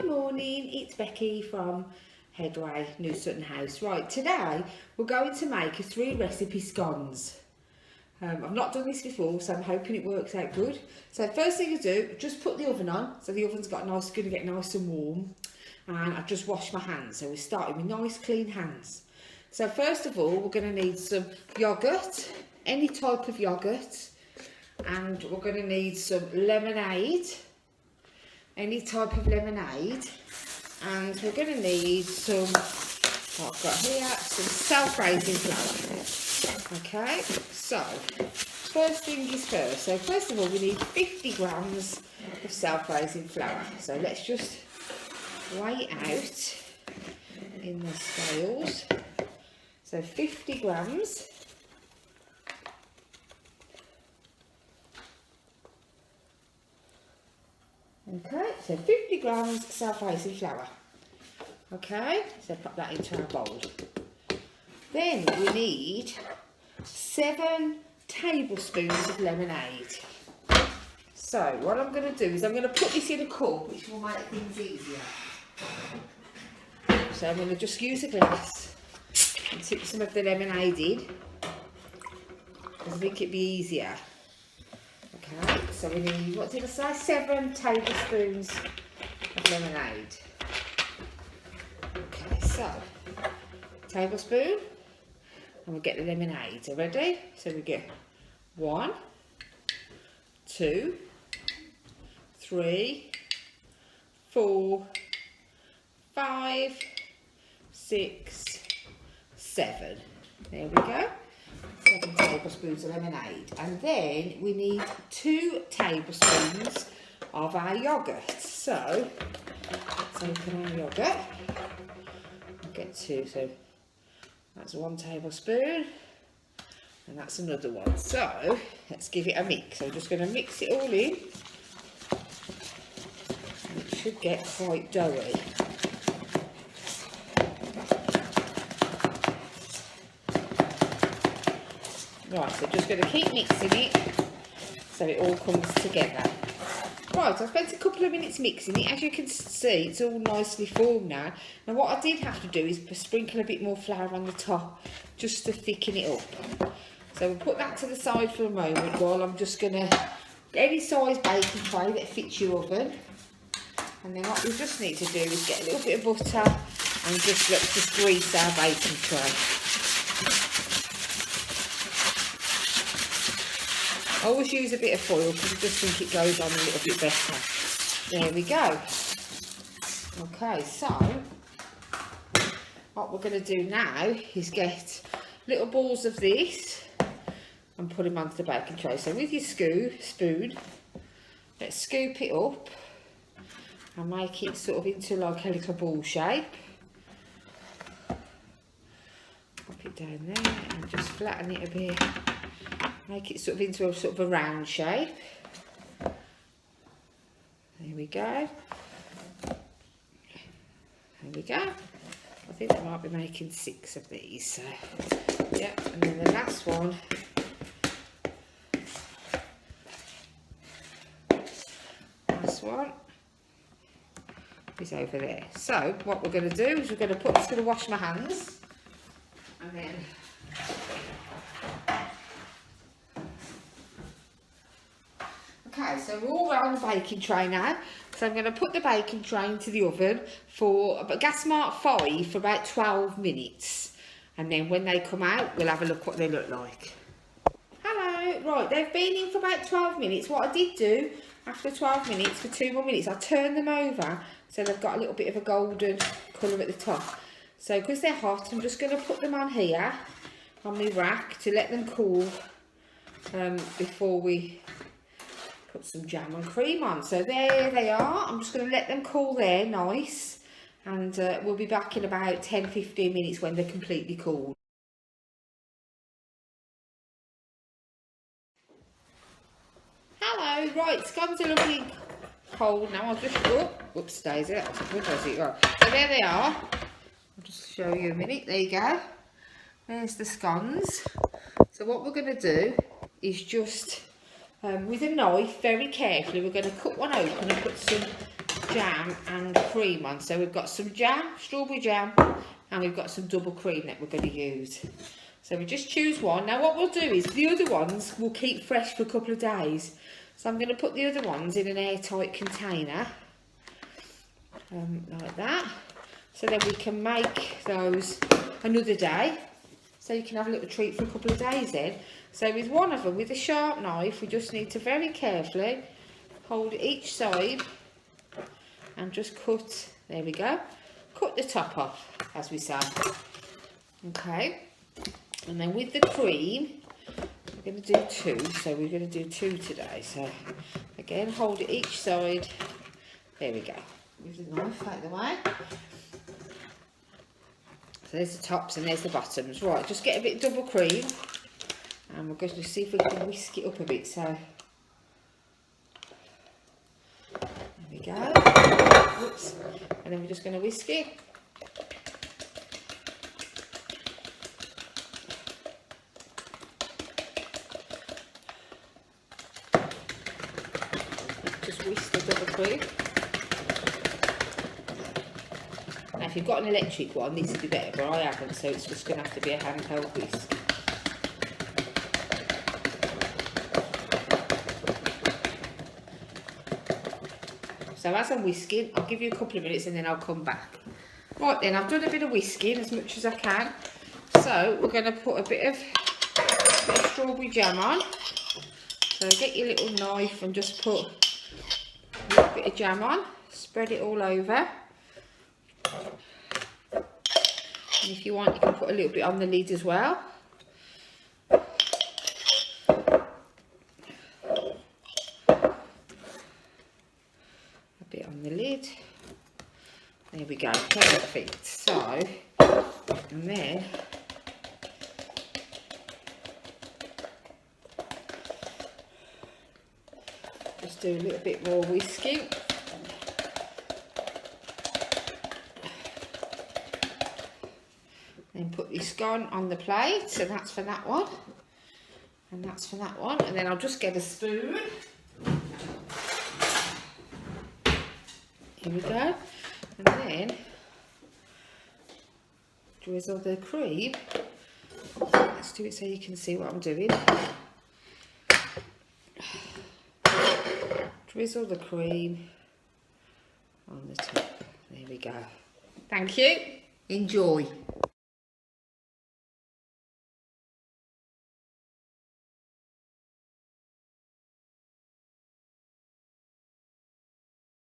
Good morning, it's Becky from Headway, New Sutton House. Right, today we're going to make a 3 recipe scones. I've not done this before, so I'm hoping it works out good. So first thing I do, just put the oven on. So the oven's going to get nice and warm. And I've just washed my hands. So we're starting with nice clean hands. So first of all, we're going to need some yoghurt, any type of yoghurt. And we're going to need some lemonade, any type of lemonade. And we're going to need some, what I've got here, some self-raising flour. Okay, so first thing is first. So first of all, we need 50 grams of self-raising flour. So let's just weigh it out in the scales. So 50 grams. Okay, so 50 grams self-raising flour. Okay, so put that into our bowl. Then we need 7 tablespoons of lemonade. So what I'm going to do is I'm going to put this in a cup, which will make things easier. So I'm going to just use a glass and tip some of the lemonade in, because I think it'd be easier. Okay, so we need, what did I say, 7 tablespoons of lemonade. Okay, so tablespoon, and we'll get the lemonade. Ready? So we get 1, 2, 3, 4, 5, 6, 7. There we go. 7 tablespoons of lemonade, and then we need 2 tablespoons of our yoghurt. So let's open our yoghurt. I'll get 2, so that's 1 tablespoon, and that's another one. So let's give it a mix. So I'm just going to mix it all in, and it should get quite doughy. Right, so just going to keep mixing it so it all comes together. Right, so I spent a couple of minutes mixing it. As you can see, it's all nicely formed now. Now what I did have to do is sprinkle a bit more flour on the top just to thicken it up. So we'll put that to the side for a moment while I'm just going to get any size baking tray that fits your oven. And then what we just need to do is get a little bit of butter and let's just grease our baking tray. I always use a bit of foil because I just think it goes on a little bit better. There we go. Okay, so what we're going to do now is get little balls of this and put them onto the baking tray. So with your spoon, let's scoop it up and make it sort of into like a little ball shape. Pop it down there and just flatten it a bit. Make it sort of into a round shape. There we go. There we go. I think I might be making 6 of these. So, yeah, and then the last one. Last one is over there. So what we're going to do is we're going to wash my hands, and then. Okay, so we're all on the baking tray now. So I'm going to put the baking tray into the oven for gas mark 5 for about 12 minutes. And then when they come out, we'll have a look what they look like. Hello, right, they've been in for about 12 minutes. What I did do after 12 minutes, for 2 more minutes, I turned them over so they've got a little bit of a golden colour at the top. So because they're hot, I'm just going to put them on here, on my rack, to let them cool before we put some jam and cream on. So there they are. I'm just going to let them cool there nice, and we'll be back in about 10-15 minutes when they're completely cool. Hello, right, scones are looking cold now. I'll just, whoops daisy, that's a good it. Right. So there they are. I'll just show you a minute. There you go. There's the scones. So what we're going to do is just with a knife, very carefully, we're going to cut one open and put some jam and cream on. So we've got some jam, strawberry jam, and we've got some double cream that we're going to use. So we just choose one. Now what we'll do is the other ones will keep fresh for a couple of days. So I'm going to put the other ones in an airtight container, like that. So then we can make those another day. So you can have a little treat for a couple of days then. So with one of them, with a sharp knife, we just need to very carefully hold each side and just cut, there we go, cut the top off, as we say. Okay, and then with the cream, we're going to do 2, so we're going to do 2 today. So again, hold it each side, there we go, with the knife out the way. So there's the tops and there's the bottoms. Right, just get a bit of double cream, and we're going to see if we can whisk it up a bit. So there we go. Oops. And then we're just going to whisk it. Just whisk the double cream. Now if you've got an electric one, this would be better, but I haven't, so it's just going to have to be a handheld whisk. So as I'm whisking, I'll give you a couple of minutes and then I'll come back. Right then, I've done a bit of whisking as much as I can. So we're going to put a bit of strawberry jam on. So get your little knife and just put a little bit of jam on. Spread it all over. And if you want, you can put a little bit on the lid as well. Bit on the lid, there we go, perfect. So, and then just do a little bit more whisking. Then put your scone on the plate, so that's for that one, and that's for that one, and then I'll just get a spoon. Here we go, and then drizzle the cream. Let's do it so you can see what I'm doing. Drizzle the cream on the top. There we go. Thank you. Enjoy.